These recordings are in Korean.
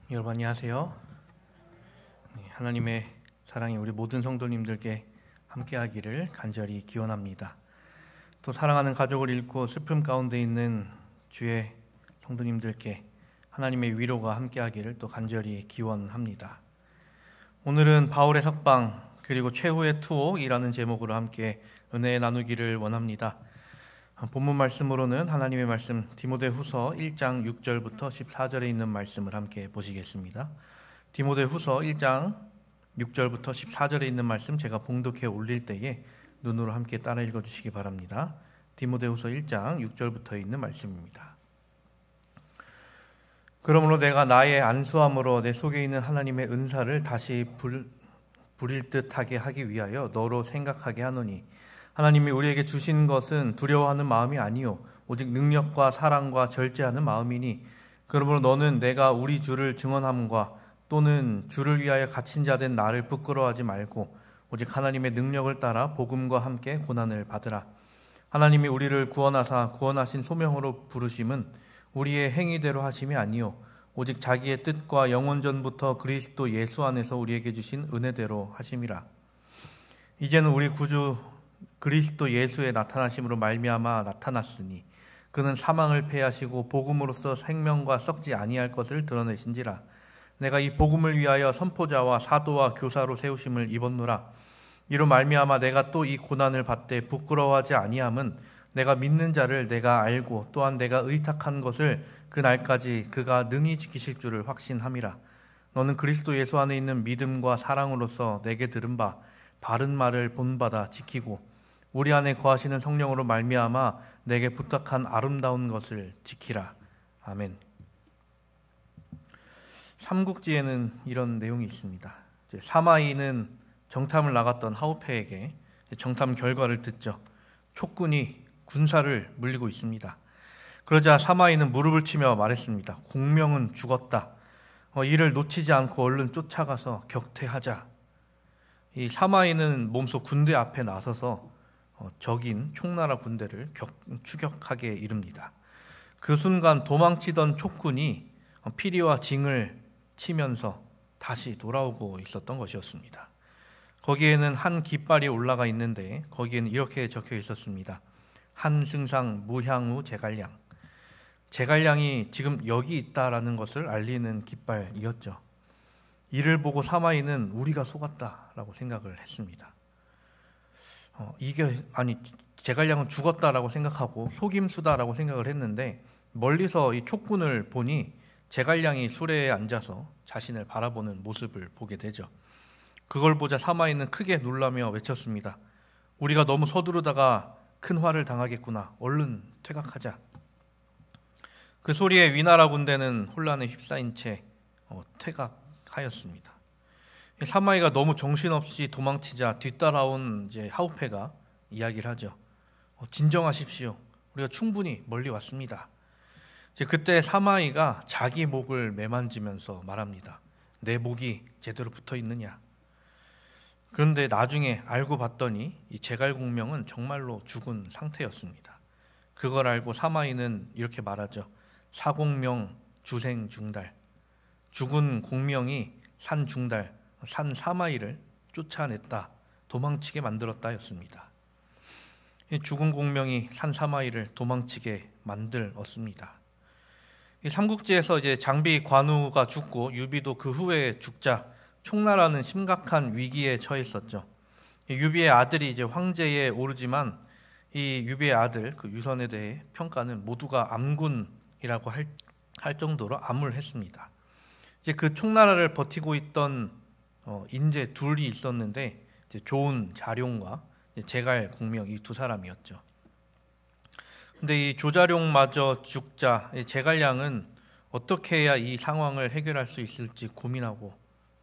여러분 안녕하세요. 하나님의 사랑이 우리 모든 성도님들께 함께하기를 간절히 기원합니다. 또 사랑하는 가족을 잃고 슬픔 가운데 있는 주의 성도님들께 하나님의 위로가 함께하기를 또 간절히 기원합니다. 오늘은 바울의 석방 그리고 최후의 투옥이라는 제목으로 함께 은혜 나누기를 원합니다. 본문 말씀으로는 하나님의 말씀 디모데후서 1장 6절부터 14절에 있는 말씀을 함께 보시겠습니다. 디모데후서 1장 6절부터 14절에 있는 말씀 제가 봉독해 올릴 때에 눈으로 함께 따라 읽어주시기 바랍니다. 디모데후서 1장 6절부터 있는 말씀입니다. 그러므로 내가 나의 안수함으로 내 속에 있는 하나님의 은사를 다시 부릴 듯하게 하기 위하여 너로 생각하게 하노니 하나님이 우리에게 주신 것은 두려워하는 마음이 아니요 오직 능력과 사랑과 절제하는 마음이니 그러므로 너는 내가 우리 주를 증언함과 또는 주를 위하여 갇힌 자 된 나를 부끄러워하지 말고 오직 하나님의 능력을 따라 복음과 함께 고난을 받으라. 하나님이 우리를 구원하사 구원하신 소명으로 부르심은 우리의 행위대로 하심이 아니요 오직 자기의 뜻과 영원전부터 그리스도 예수 안에서 우리에게 주신 은혜대로 하심이라. 이제는 우리 구주 그리스도 예수의 나타나심으로 말미암아 나타났으니 그는 사망을 패하시고 복음으로써 생명과 썩지 아니할 것을 드러내신지라. 내가 이 복음을 위하여 선포자와 사도와 교사로 세우심을 입었노라. 이로 말미암아 내가 또 이 고난을 받되 부끄러워하지 아니함은 내가 믿는 자를 내가 알고 또한 내가 의탁한 것을 그 날까지 그가 능히 지키실 줄을 확신함이라. 너는 그리스도 예수 안에 있는 믿음과 사랑으로서 내게 들은 바 바른 말을 본받아 지키고 우리 안에 거하시는 성령으로 말미암아 내게 부탁한 아름다운 것을 지키라. 아멘. 삼국지에는 이런 내용이 있습니다. 사마이는 정탐을 나갔던 하우페에게 정탐 결과를 듣죠. 촉군이 군사를 물리고 있습니다. 그러자 사마이는 무릎을 치며 말했습니다. 공명은 죽었다. 이를 놓치지 않고 얼른 쫓아가서 격퇴하자. 이 사마이는 몸소 군대 앞에 나서서 적인 총나라 군대를 추격하게 이릅니다. 그 순간 도망치던 촉군이 피리와 징을 치면서 다시 돌아오고 있었던 것이었습니다. 거기에는 한 깃발이 올라가 있는데 거기에는 이렇게 적혀 있었습니다. 한승상 무향우 제갈량. 제갈량이 지금 여기 있다라는 것을 알리는 깃발이었죠. 이를 보고 사마이는 우리가 속았다라고 생각을 했습니다. 제갈량은 죽었다라고 생각하고 속임수다라고 생각을 했는데 멀리서 이 촉군을 보니 제갈량이 수레에 앉아서 자신을 바라보는 모습을 보게 되죠. 그걸 보자 사마이는 크게 놀라며 외쳤습니다. 우리가 너무 서두르다가 큰 화를 당하겠구나. 얼른 퇴각하자. 그 소리에 위나라 군대는 혼란에 휩싸인 채 퇴각하였습니다. 사마이가 너무 정신없이 도망치자 뒤따라온 하우페가 이야기를 하죠. 진정하십시오. 우리가 충분히 멀리 왔습니다. 그때 사마이가 자기 목을 매만지면서 말합니다. 내 목이 제대로 붙어 있느냐. 그런데 나중에 알고 봤더니 이 제갈공명은 정말로 죽은 상태였습니다. 그걸 알고 사마이는 이렇게 말하죠. 사공명 주생중달. 죽은 공명이 산중달, 산 사마이를 쫓아냈다, 도망치게 만들었다였습니다. 죽은 공명이 산 사마이를 도망치게 만들었습니다. 삼국지에서 장비 관우가 죽고 유비도 그 후에 죽자 총나라는 심각한 위기에 처했었죠. 유비의 아들이 황제에 오르지만 이 유비의 아들 그 유선에 대해 평가는 모두가 암군이라고 할 정도로 암울했습니다. 그 총나라를 버티고 있던 인재 둘이 있었는데 조은 자룡과 제갈 공명 이 두 사람이었죠. 근데 이 조자룡마저 죽자 제갈량은 어떻게 해야 이 상황을 해결할 수 있을지 고민하고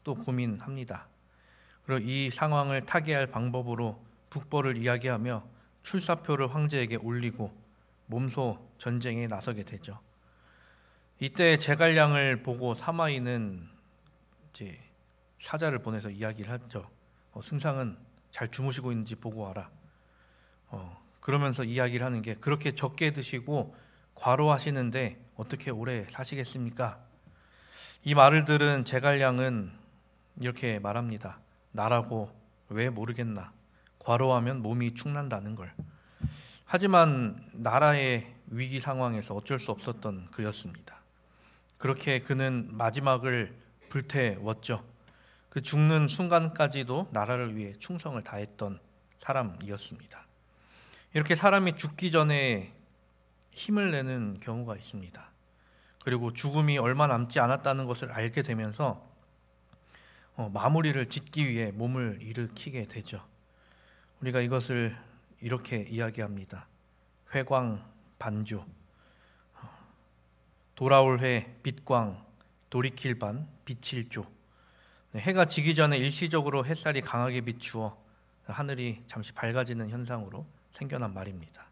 또 고민합니다. 그리고 이 상황을 타개할 방법으로 북벌을 이야기하며 출사표를 황제에게 올리고 몸소 전쟁에 나서게 되죠. 이때 제갈량을 보고 사마이는 사자를 보내서 이야기를 하죠. 승상은 잘 주무시고 있는지 보고 와라. 그러면서 이야기를 하는 게 그렇게 적게 드시고 과로하시는데 어떻게 오래 사시겠습니까? 이 말을 들은 제갈량은 이렇게 말합니다. 나라고 왜 모르겠나? 과로하면 몸이 축난다는 걸. 하지만 나라의 위기 상황에서 어쩔 수 없었던 그였습니다. 그렇게 그는 마지막을 불태웠죠. 그 죽는 순간까지도 나라를 위해 충성을 다했던 사람이었습니다. 이렇게 사람이 죽기 전에 힘을 내는 경우가 있습니다. 그리고 죽음이 얼마 남지 않았다는 것을 알게 되면서 마무리를 짓기 위해 몸을 일으키게 되죠. 우리가 이것을 이렇게 이야기합니다. 회광반조, 돌아올 회 빛광, 돌이킬 반 빛일조. 해가 지기 전에 일시적으로 햇살이 강하게 비추어 하늘이 잠시 밝아지는 현상으로 생겨난 말입니다.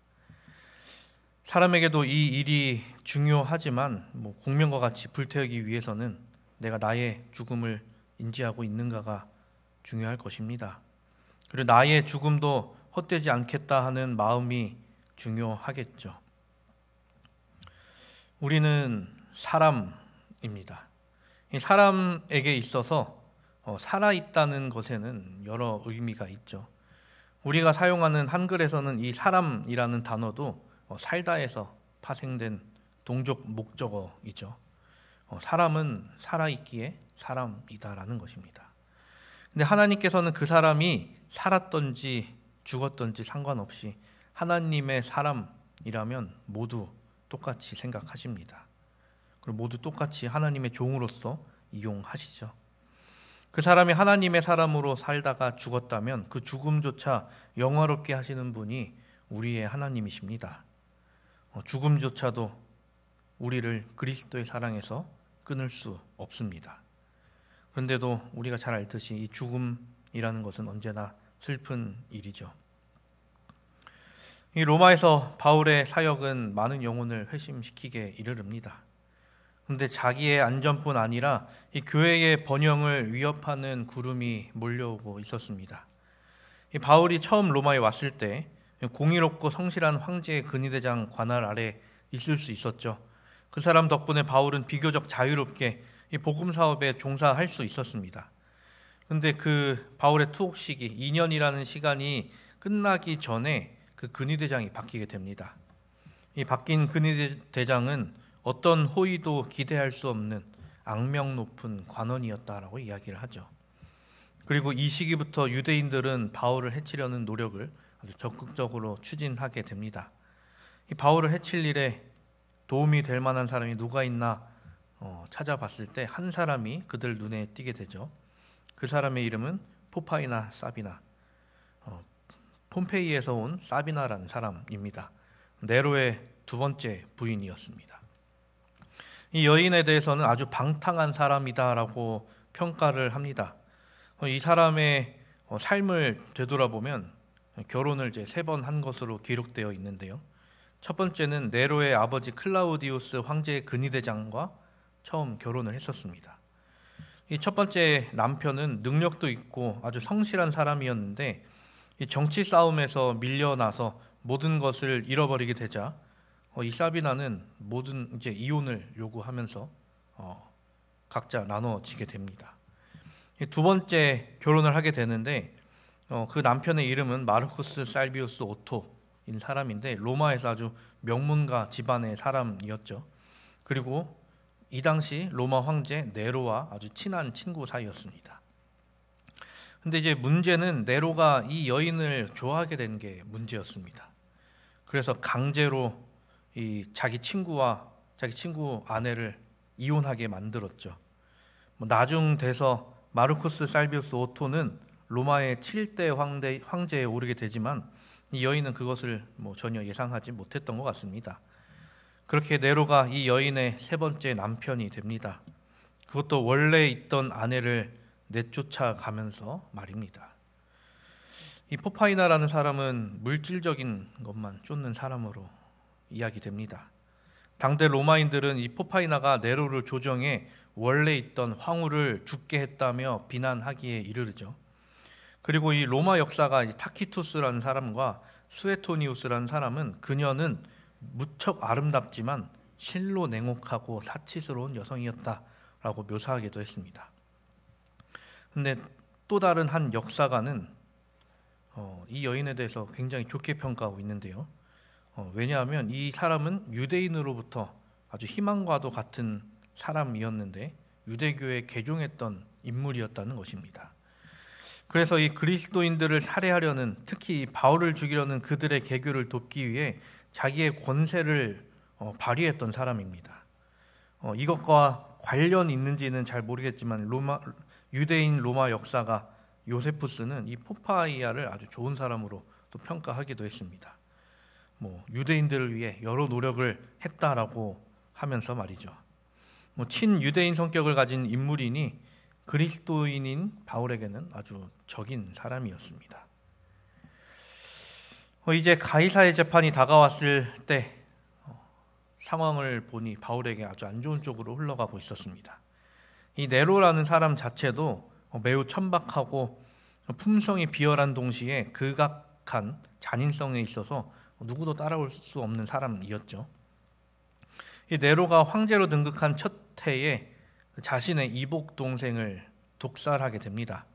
사람에게도 이 일이 중요하지만 공명과 같이 불태우기 위해서는 내가 나의 죽음을 인지하고 있는가가 중요할 것입니다. 그리고 나의 죽음도 헛되지 않겠다 하는 마음이 중요하겠죠. 우리는 사람입니다. 이 사람에게 있어서 살아있다는 것에는 여러 의미가 있죠. 우리가 사용하는 한글에서는 이 사람이라는 단어도 살다에서 파생된 동적 목적어이죠. 사람은 살아있기에 사람이다라는 것입니다. 근데 하나님께서는 그 사람이 살았던지 죽었던지 상관없이 하나님의 사람이라면 모두 똑같이 생각하십니다. 그리고 모두 똑같이 하나님의 종으로서 이용하시죠. 그 사람이 하나님의 사람으로 살다가 죽었다면 그 죽음조차 영화롭게 하시는 분이 우리의 하나님이십니다. 죽음조차도 우리를 그리스도의 사랑에서 끊을 수 없습니다. 그런데도 우리가 잘 알듯이 이 죽음이라는 것은 언제나 슬픈 일이죠. 이 로마에서 바울의 사역은 많은 영혼을 회심시키게 이르릅니다. 그런데 자기의 안전뿐 아니라 이 교회의 번영을 위협하는 구름이 몰려오고 있었습니다. 이 바울이 처음 로마에 왔을 때 공의롭고 성실한 황제의 근위대장 관할 아래 있을 수 있었죠. 그 사람 덕분에 바울은 비교적 자유롭게 이 복음 사업에 종사할 수 있었습니다. 그런데 그 바울의 투옥 시기 2년이라는 시간이 끝나기 전에 그 근위대장이 바뀌게 됩니다. 이 바뀐 근위대장은 어떤 호의도 기대할 수 없는 악명 높은 관원이었다라고 이야기를 하죠. 그리고 이 시기부터 유대인들은 바울을 해치려는 노력을 아주 적극적으로 추진하게 됩니다. 이 바울을 해칠 일에 도움이 될 만한 사람이 누가 있나 찾아봤을 때 한 사람이 그들 눈에 띄게 되죠. 그 사람의 이름은 포파이나 사비나, 폼페이에서 온 사비나라는 사람입니다. 네로의 두 번째 부인이었습니다. 이 여인에 대해서는 아주 방탕한 사람이다라고 평가를 합니다. 이 사람의 삶을 되돌아보면 결혼을 이제 3번 한 것으로 기록되어 있는데요. 첫 번째는 네로의 아버지 클라우디우스 황제의 근위대장과 처음 결혼을 했었습니다. 이 첫 번째 남편은 능력도 있고 아주 성실한 사람이었는데 이 정치 싸움에서 밀려나서 모든 것을 잃어버리게 되자 이 사비나는 모든 이제 이혼을 요구하면서 각자 나눠지게 됩니다. 두 번째 결혼을 하게 되는데 그 남편의 이름은 마르쿠스 살비우스 오토인 사람인데 로마에서 아주 명문가 집안의 사람이었죠. 그리고 이 당시 로마 황제 네로와 아주 친한 친구 사이였습니다. 근데 이제 문제는 네로가 이 여인을 좋아하게 된 게 문제였습니다. 그래서 강제로 이 자기 친구 아내를 이혼하게 만들었죠. 나중 돼서 마르쿠스 살비우스 오토는 로마의 7대 황제에 오르게 되지만 이 여인은 그것을 전혀 예상하지 못했던 것 같습니다. 그렇게 네로가 이 여인의 3번째 남편이 됩니다. 그것도 원래 있던 아내를 내쫓아가면서 말입니다. 이 포파이나라는 사람은 물질적인 것만 쫓는 사람으로 이야기됩니다. 당대 로마인들은 이 포파이나가 네로를 조정해 원래 있던 황후를 죽게 했다며 비난하기에 이르르죠. 그리고 이 로마 역사가 타키투스라는 사람과 수에토니우스라는 사람은 그녀는 무척 아름답지만 실로 냉혹하고 사치스러운 여성이었다 여인이다라고 묘사하기도 했습니다. 근데 또 다른 한 역사가는 이 여인에 대해서 굉장히 좋게 평가하고 있는데요. 왜냐하면 이 사람은 유대인으로부터 아주 희망과도 같은 사람이었는데 유대교에 개종했던 인물이었다는 것입니다. 그래서 이 그리스도인들을 살해하려는, 특히 바울을 죽이려는 그들의 개교를 돕기 위해 자기의 권세를 발휘했던 사람입니다. 이것과 관련이 있는지는 잘 모르겠지만 유대인 로마 역사가 요세푸스는 이 포파이아를 아주 좋은 사람으로 또 평가하기도 했습니다. 유대인들을 위해 여러 노력을 했다라고 하면서 말이죠. 친유대인 성격을 가진 인물이니 그리스도인인 바울에게는 아주 적인 사람이었습니다. 이제 가이사의 재판이 다가왔을 때 상황을 보니 바울에게 아주 안 좋은 쪽으로 흘러가고 있었습니다. 이 네로라는 사람 자체도 매우 천박하고 품성이 비열한 동시에 극악한 잔인성에 있어서 누구도 따라올 수 없는 사람이었죠. 이 네로가 황제로 등극한 첫 해에 자신의 이복 동생을 독살하게 됩니다.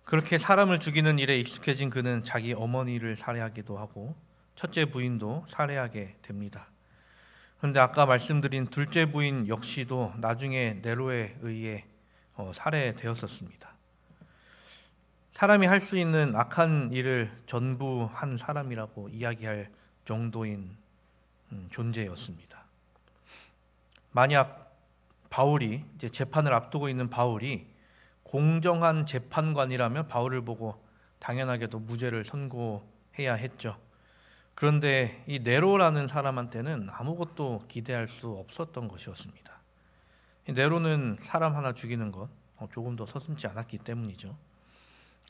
그렇게 사람을 죽이는 일에 익숙해진 그는 자기 어머니를 살해하기도 하고 첫째 부인도 살해하게 됩니다. 그런데 아까 말씀드린 둘째 부인 역시도 나중에 네로에 의해 살해되었었습니다. 사람이 할 수 있는 악한 일을 전부 한 사람이라고 이야기할 정도인 존재였습니다. 만약 바울이, 이제 재판을 앞두고 있는 바울이 공정한 재판관이라면 바울을 보고 당연하게도 무죄를 선고해야 했죠. 그런데 이 네로라는 사람한테는 아무것도 기대할 수 없었던 것이었습니다. 이 네로는 사람 하나 죽이는 것 조금 더 서슴지 않았기 때문이죠.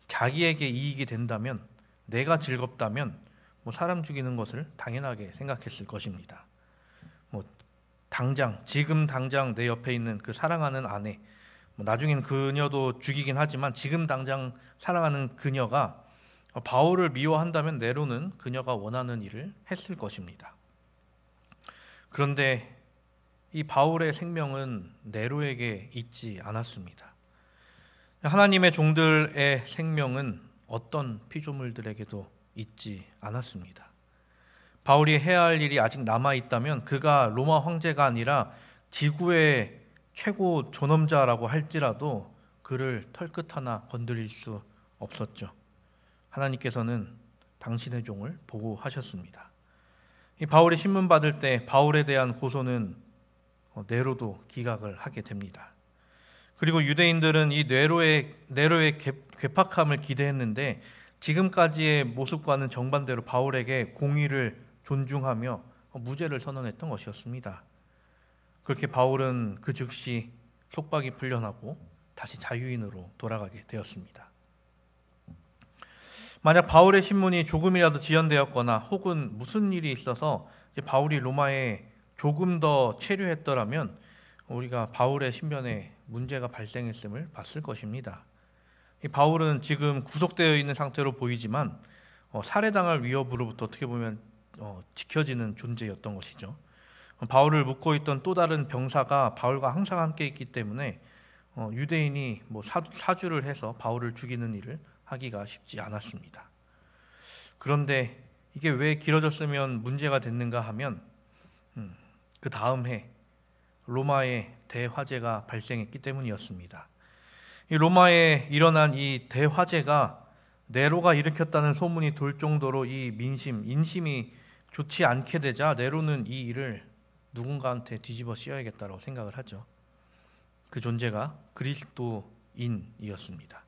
자기에게 이익이 된다면, 내가 즐겁다면 사람 죽이는 것을 당연하게 생각했을 것입니다. 지금 당장 내 옆에 있는 그 사랑하는 아내, 나중엔 그녀도 죽이긴 하지만 지금 당장 사랑하는 그녀가 바울을 미워한다면 네로는 그녀가 원하는 일을 했을 것입니다. 그런데 이 바울의 생명은 네로에게 있지 않았습니다. 하나님의 종들의 생명은 어떤 피조물들에게도 있지 않았습니다. 바울이 해야 할 일이 아직 남아있다면 그가 로마 황제가 아니라 지구의 최고 존엄자라고 할지라도 그를 털끝 하나 건드릴 수 없었죠. 하나님께서는 당신의 종을 보호하셨습니다. 이 바울이 신문 받을 때 바울에 대한 고소는 네로도 기각을 하게 됩니다. 그리고 유대인들은 이 네로의 괴팍함을 기대했는데 지금까지의 모습과는 정반대로 바울에게 공의를 존중하며 무죄를 선언했던 것이었습니다. 그렇게 바울은 그 즉시 속박이 풀려나고 다시 자유인으로 돌아가게 되었습니다. 만약 바울의 신문이 조금이라도 지연되었거나 혹은 무슨 일이 있어서 바울이 로마에 조금 더 체류했더라면 우리가 바울의 신변에 문제가 발생했음을 봤을 것입니다. 이 바울은 지금 구속되어 있는 상태로 보이지만 살해당할 위협으로부터 어떻게 보면 지켜지는 존재였던 것이죠. 바울을 묶고 있던 또 다른 병사가 바울과 항상 함께 있기 때문에 유대인이 사주를 해서 바울을 죽이는 일을 하기가 쉽지 않았습니다. 그런데 이게 왜 길어졌으면 문제가 됐는가 하면 그 다음 해 로마에 대화재가 발생했기 때문이었습니다. 이 로마에 일어난 이 대화재가 네로가 일으켰다는 소문이 돌 정도로 이 인심이 좋지 않게 되자 네로는 이 일을 누군가한테 뒤집어 씌워야겠다고 생각을 하죠. 그 존재가 그리스도인이었습니다.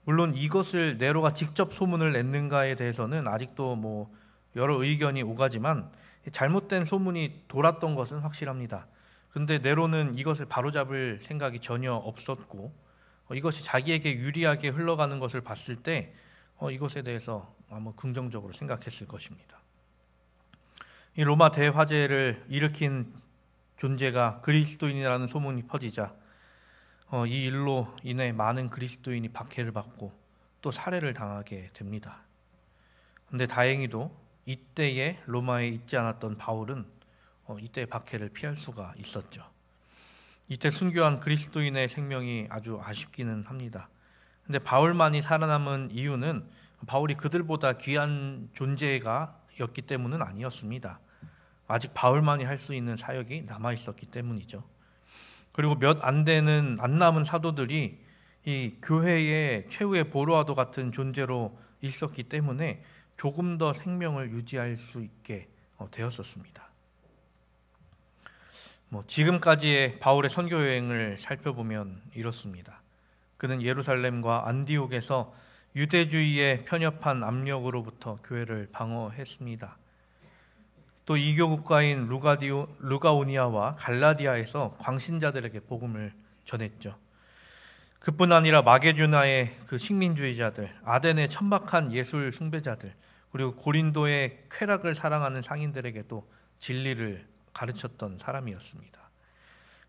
물론 이것을 네로가 직접 소문을 냈는가에 대해서는 아직도 여러 의견이 오가지만 잘못된 소문이 돌았던 것은 확실합니다. 그런데 네로는 이것을 바로잡을 생각이 전혀 없었고 이것이 자기에게 유리하게 흘러가는 것을 봤을 때 이것에 대해서 아마 긍정적으로 생각했을 것입니다. 이 로마 대화재를 일으킨 존재가 그리스도인이라는 소문이 퍼지자 이 일로 인해 많은 그리스도인이 박해를 받고 또 살해를 당하게 됩니다. 그런데 다행히도 이때에 로마에 있지 않았던 바울은 이때 박해를 피할 수가 있었죠. 이때 순교한 그리스도인의 생명이 아주 아쉽기는 합니다. 근데 바울만이 살아남은 이유는 바울이 그들보다 귀한 존재가였기 때문은 아니었습니다. 아직 바울만이 할 수 있는 사역이 남아 있었기 때문이죠. 그리고 몇 안 남은 사도들이 이 교회의 최후의 보로와도 같은 존재로 있었기 때문에 조금 더 생명을 유지할 수 있게 되었었습니다. 지금까지의 바울의 선교 여행을 살펴보면 이렇습니다. 그는 예루살렘과 안디옥에서 유대주의에 편협한 압력으로부터 교회를 방어했습니다. 또 이교 국가인 루가오니아와 갈라디아에서 광신자들에게 복음을 전했죠. 그뿐 아니라 마게도냐의 그 식민주의자들, 아덴의 천박한 예술 숭배자들, 그리고 고린도의 쾌락을 사랑하는 상인들에게도 진리를 가르쳤던 사람이었습니다.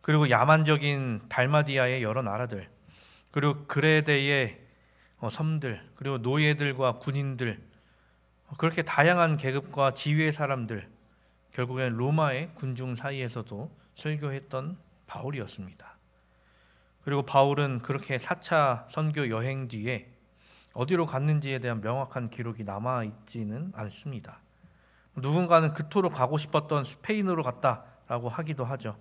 그리고 야만적인 달마디아의 여러 나라들, 그리고 그레데의 섬들, 그리고 노예들과 군인들, 그렇게 다양한 계급과 지위의 사람들, 결국엔 로마의 군중 사이에서도 설교했던 바울이었습니다. 그리고 바울은 그렇게 4차 선교 여행 뒤에 어디로 갔는지에 대한 명확한 기록이 남아있지는 않습니다. 누군가는 그토록 가고 싶었던 스페인으로 갔다라고 하기도 하죠.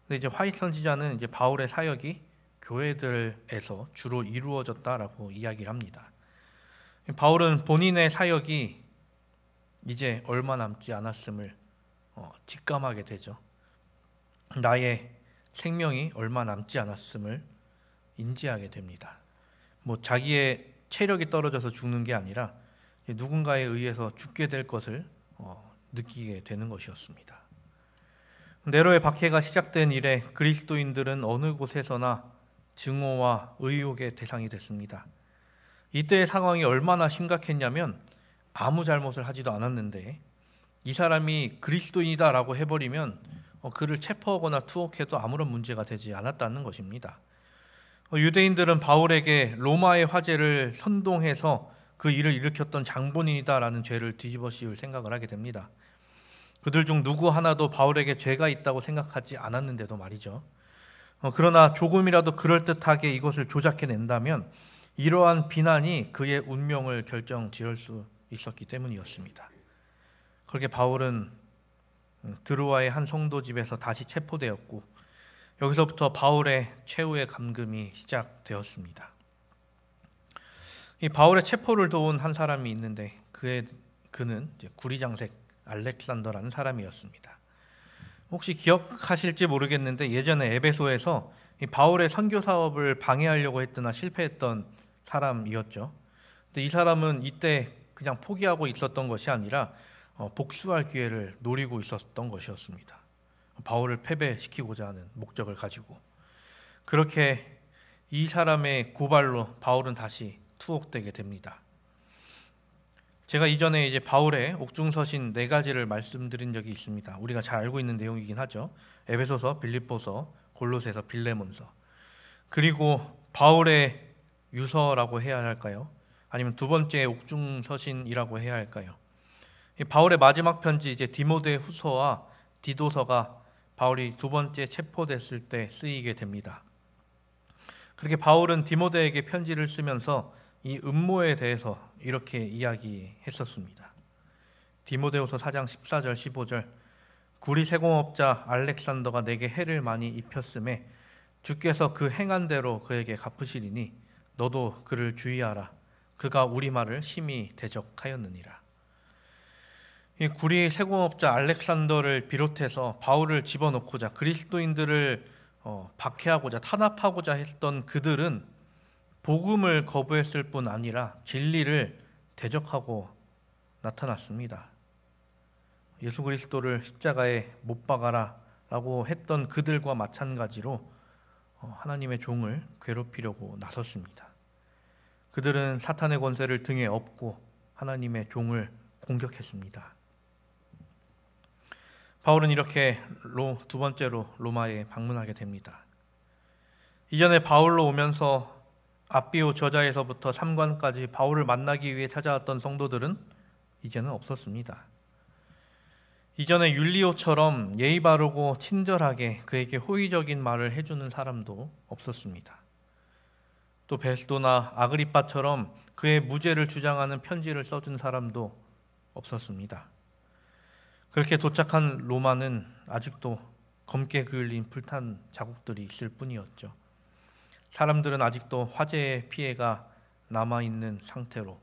근데 이제 화이트 선지자는 이제 바울의 사역이 교회들에서 주로 이루어졌다라고 이야기를 합니다. 바울은 본인의 사역이 이제 얼마 남지 않았음을 직감하게 되죠. 나의 생명이 얼마 남지 않았음을 인지하게 됩니다. 자기의 체력이 떨어져서 죽는 게 아니라 누군가에 의해서 죽게 될 것을 느끼게 되는 것이었습니다. 네로의 박해가 시작된 이래 그리스도인들은 어느 곳에서나 증오와 의혹의 대상이 됐습니다. 이때의 상황이 얼마나 심각했냐면 아무 잘못을 하지도 않았는데 이 사람이 그리스도인이다라고 해버리면 그를 체포하거나 투옥해도 아무런 문제가 되지 않았다는 것입니다. 유대인들은 바울에게 로마의 화제를 선동해서 그 일을 일으켰던 장본인이다라는 죄를 뒤집어 씌울 생각을 하게 됩니다. 그들 중 누구 하나도 바울에게 죄가 있다고 생각하지 않았는데도 말이죠. 그러나 조금이라도 그럴듯하게 이것을 조작해낸다면 이러한 비난이 그의 운명을 결정지을 수 있었기 때문이었습니다. 그렇게 바울은 드로아의 한 성도 집에서 다시 체포되었고 여기서부터 바울의 최후의 감금이 시작되었습니다. 이 바울의 체포를 도운 한 사람이 있는데 그는 이제 구리장색 알렉산더라는 사람이었습니다. 혹시 기억하실지 모르겠는데 예전에 에베소에서 이 바울의 선교 사업을 방해하려고 했으나 실패했던 사람이었죠. 근데 이 사람은 이때 그냥 포기하고 있었던 것이 아니라 복수할 기회를 노리고 있었던 것이었습니다. 바울을 패배시키고자 하는 목적을 가지고. 그렇게 이 사람의 고발로 바울은 다시 투옥되게 됩니다. 제가 이전에 이제 바울의 옥중서신 4가지를 말씀드린 적이 있습니다. 우리가 잘 알고 있는 내용이긴 하죠. 에베소서, 빌립보서, 골로새서, 빌레몬서. 그리고 바울의 유서라고 해야 할까요? 아니면 두 번째 옥중서신이라고 해야 할까요? 바울의 마지막 편지 이제 디모데 후서와 디도서가 바울이 두 번째 체포됐을 때 쓰이게 됩니다. 그렇게 바울은 디모데에게 편지를 쓰면서 이 음모에 대해서 이렇게 이야기했었습니다. 디모데후서 4장 14절 15절 구리 세공업자 알렉산더가 내게 해를 많이 입혔음에 주께서 그 행한 대로 그에게 갚으시리니 너도 그를 주의하라. 그가 우리 말을 심히 대적하였느니라. 이 구리 세공업자 알렉산더를 비롯해서 바울을 집어넣고자 그리스도인들을 박해하고자 탄압하고자 했던 그들은 복음을 거부했을 뿐 아니라 진리를 대적하고 나타났습니다. 예수 그리스도를 십자가에 못 박아라 라고 했던 그들과 마찬가지로 하나님의 종을 괴롭히려고 나섰습니다. 그들은 사탄의 권세를 등에 업고 하나님의 종을 공격했습니다. 바울은 이렇게 두 번째로 로마에 방문하게 됩니다. 이전에 바울로 오면서 앞비오 저자에서부터 3관까지 바울을 만나기 위해 찾아왔던 성도들은 이제는 없었습니다. 이전에 율리오처럼 예의 바르고 친절하게 그에게 호의적인 말을 해주는 사람도 없었습니다. 또 베스도나 아그리빠처럼 그의 무죄를 주장하는 편지를 써준 사람도 없었습니다. 그렇게 도착한 로마는 아직도 검게 그을린 불탄 자국들이 있을 뿐이었죠. 사람들은 아직도 화재의 피해가 남아있는 상태로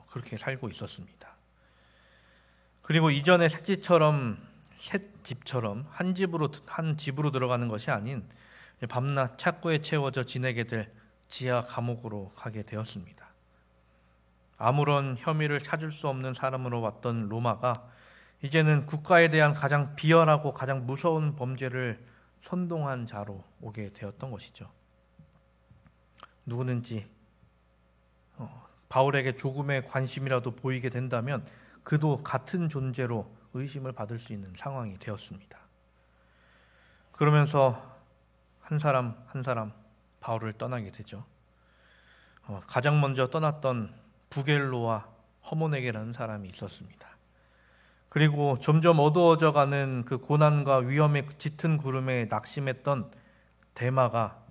그렇게 살고 있었습니다. 그리고 이전의 셋집처럼 한 집으로 들어가는 것이 아닌 밤낮 착고에 채워져 지내게 될 지하 감옥으로 가게 되었습니다. 아무런 혐의를 찾을 수 없는 사람으로 왔던 로마가 이제는 국가에 대한 가장 비열하고 가장 무서운 범죄를 선동한 자로 오게 되었던 것이죠. 누구든지 바울에게 조금의 관심이라도 보이게 된다면 그도 같은 존재로 의심을 받을 수 있는 상황이 되었습니다. 그러면서 한 사람 한 사람 바울을 떠나게 되죠. 가장 먼저 떠났던 부겔로와 허모네게라는 사람이 있었습니다. 그리고 점점 어두워져가는 그 고난과 위험의 짙은 구름에 낙심했던 데마가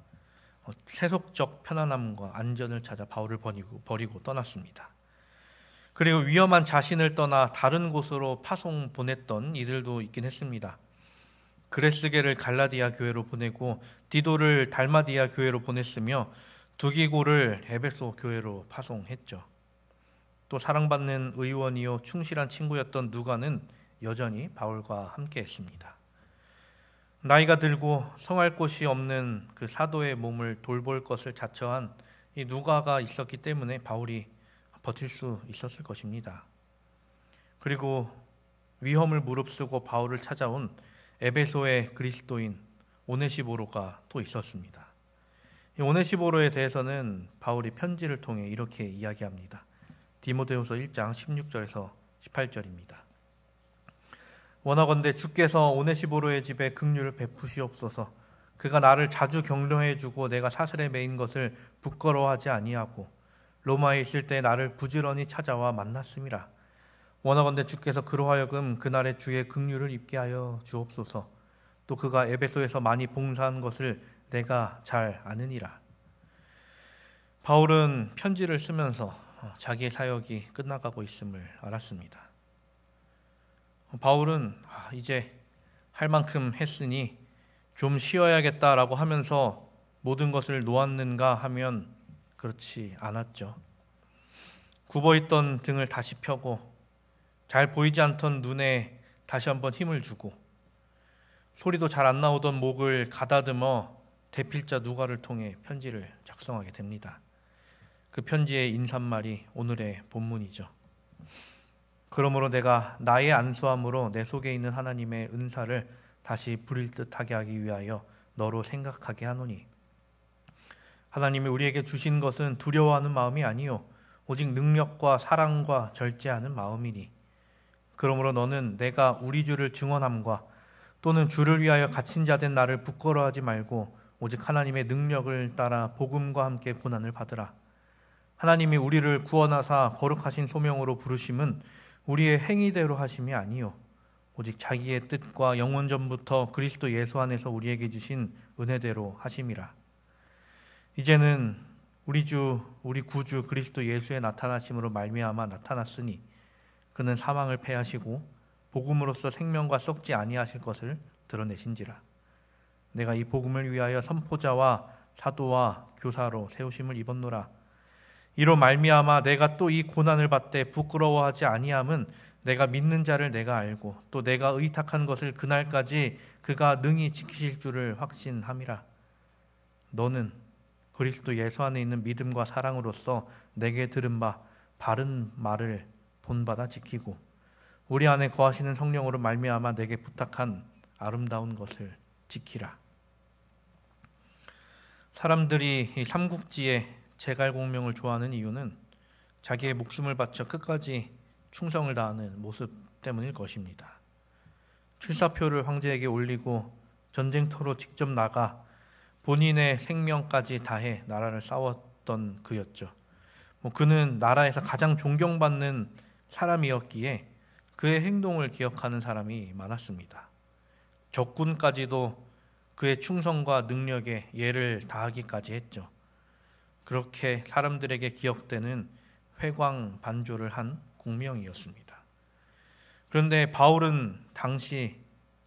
세속적 편안함과 안전을 찾아 바울을 버리고 떠났습니다. 그리고 위험한 자신을 떠나 다른 곳으로 파송 보냈던 이들도 있긴 했습니다. 그레스게를 갈라디아 교회로 보내고 디도를 달마디아 교회로 보냈으며 두기고를 에베소 교회로 파송했죠. 또 사랑받는 의원이요 충실한 친구였던 누가는 여전히 바울과 함께 했습니다. 나이가 들고 성할 곳이 없는 그 사도의 몸을 돌볼 것을 자처한 이 누가가 있었기 때문에 바울이 버틸 수 있었을 것입니다. 그리고 위험을 무릅쓰고 바울을 찾아온 에베소의 그리스도인 오네시보로가 또 있었습니다. 이 오네시보로에 대해서는 바울이 편지를 통해 이렇게 이야기합니다. 디모데후서 1장 16절에서 18절입니다. 원하건대 주께서 오네시보로의 집에 긍휼을 베푸시옵소서. 그가 나를 자주 격려해 주고 내가 사슬에 매인 것을 부끄러워하지 아니하고 로마에 있을 때 나를 부지런히 찾아와 만났음이라. 원하건대 주께서 그로 하여금 그날의 주의 긍휼을 입게 하여 주옵소서. 또 그가 에베소에서 많이 봉사한 것을 내가 잘 아느니라. 바울은 편지를 쓰면서 자기의 사역이 끝나가고 있음을 알았습니다. 바울은 이제 할 만큼 했으니 좀 쉬어야겠다라고 하면서 모든 것을 놓았는가 하면 그렇지 않았죠. 굽어있던 등을 다시 펴고 잘 보이지 않던 눈에 다시 한번 힘을 주고 소리도 잘 안 나오던 목을 가다듬어 대필자 누가를 통해 편지를 작성하게 됩니다. 그 편지의 인사말이 오늘의 본문이죠. 그러므로 내가 나의 안수함으로 내 속에 있는 하나님의 은사를 다시 부릴 듯하게 하기 위하여 너로 생각하게 하노니 하나님이 우리에게 주신 것은 두려워하는 마음이 아니요 오직 능력과 사랑과 절제하는 마음이니 그러므로 너는 내가 우리 주를 증언함과 또는 주를 위하여 갇힌 자 된 나를 부끄러워하지 말고 오직 하나님의 능력을 따라 복음과 함께 고난을 받으라. 하나님이 우리를 구원하사 거룩하신 소명으로 부르심은 우리의 행위대로 하심이 아니요 오직 자기의 뜻과 영원 전부터 그리스도 예수 안에서 우리에게 주신 은혜대로 하심이라. 이제는 우리 구주 그리스도 예수의 나타나심으로 말미암아 나타났으니 그는 사망을 패하시고 복음으로써 생명과 썩지 아니하실 것을 드러내신지라. 내가 이 복음을 위하여 선포자와 사도와 교사로 세우심을 입었노라. 이로 말미암아 내가 또 이 고난을 받되 부끄러워하지 아니함은 내가 믿는 자를 내가 알고 또 내가 의탁한 것을 그날까지 그가 능히 지키실 줄을 확신함이라. 너는 그리스도 예수 안에 있는 믿음과 사랑으로서 내게 들은 바 바른 말을 본받아 지키고 우리 안에 거하시는 성령으로 말미암아 내게 부탁한 아름다운 것을 지키라. 사람들이 이 삼국지의 제갈공명을 좋아하는 이유는 자기의 목숨을 바쳐 끝까지 충성을 다하는 모습 때문일 것입니다. 출사표를 황제에게 올리고 전쟁터로 직접 나가 본인의 생명까지 다해 나라를 싸웠던 그였죠. 그는 나라에서 가장 존경받는 사람이었기에 그의 행동을 기억하는 사람이 많았습니다. 적군까지도 그의 충성과 능력에 예를 다하기까지 했죠. 그렇게 사람들에게 기억되는 회광반조를 한 공명이었습니다. 그런데 바울은 당시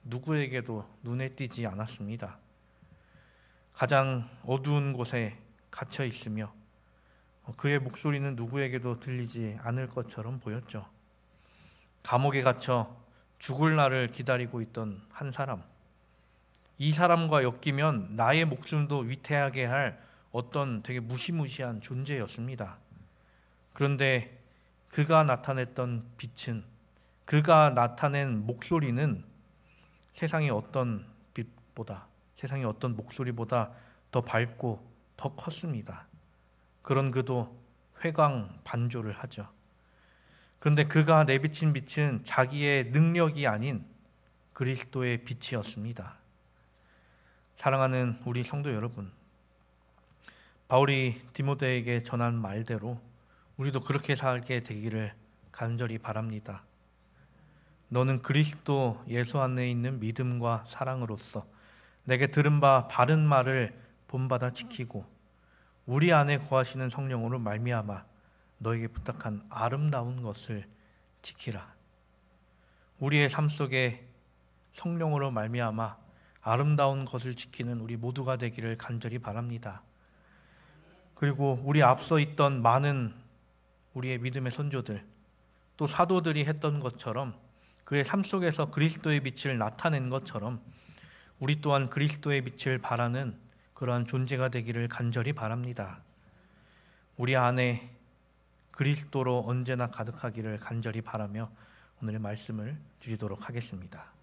누구에게도 눈에 띄지 않았습니다. 가장 어두운 곳에 갇혀 있으며 그의 목소리는 누구에게도 들리지 않을 것처럼 보였죠. 감옥에 갇혀 죽을 날을 기다리고 있던 한 사람, 이 사람과 엮이면 나의 목숨도 위태하게 할 어떤 되게 무시무시한 존재였습니다. 그런데 그가 나타냈던 빛은, 그가 나타낸 목소리는 세상의 어떤 빛보다, 세상의 어떤 목소리보다 더 밝고 더 컸습니다. 그런 그도 회광반조를 하죠. 그런데 그가 내비친 빛은 자기의 능력이 아닌 그리스도의 빛이었습니다. 사랑하는 우리 성도 여러분, 바울이 디모데에게 전한 말대로 우리도 그렇게 살게 되기를 간절히 바랍니다. 너는 그리스도 예수 안에 있는 믿음과 사랑으로서 내게 들은 바 바른 말을 본받아 지키고 우리 안에 거하시는 성령으로 말미암아 너에게 부탁한 아름다운 것을 지키라. 우리의 삶 속에 성령으로 말미암아 아름다운 것을 지키는 우리 모두가 되기를 간절히 바랍니다. 그리고 우리 앞서 있던 많은 우리의 믿음의 선조들, 또 사도들이 했던 것처럼 그의 삶 속에서 그리스도의 빛을 나타낸 것처럼 우리 또한 그리스도의 빛을 발하는 그러한 존재가 되기를 간절히 바랍니다. 우리 안에 그리스도로 언제나 가득하기를 간절히 바라며 오늘의 말씀을 주시도록 하겠습니다.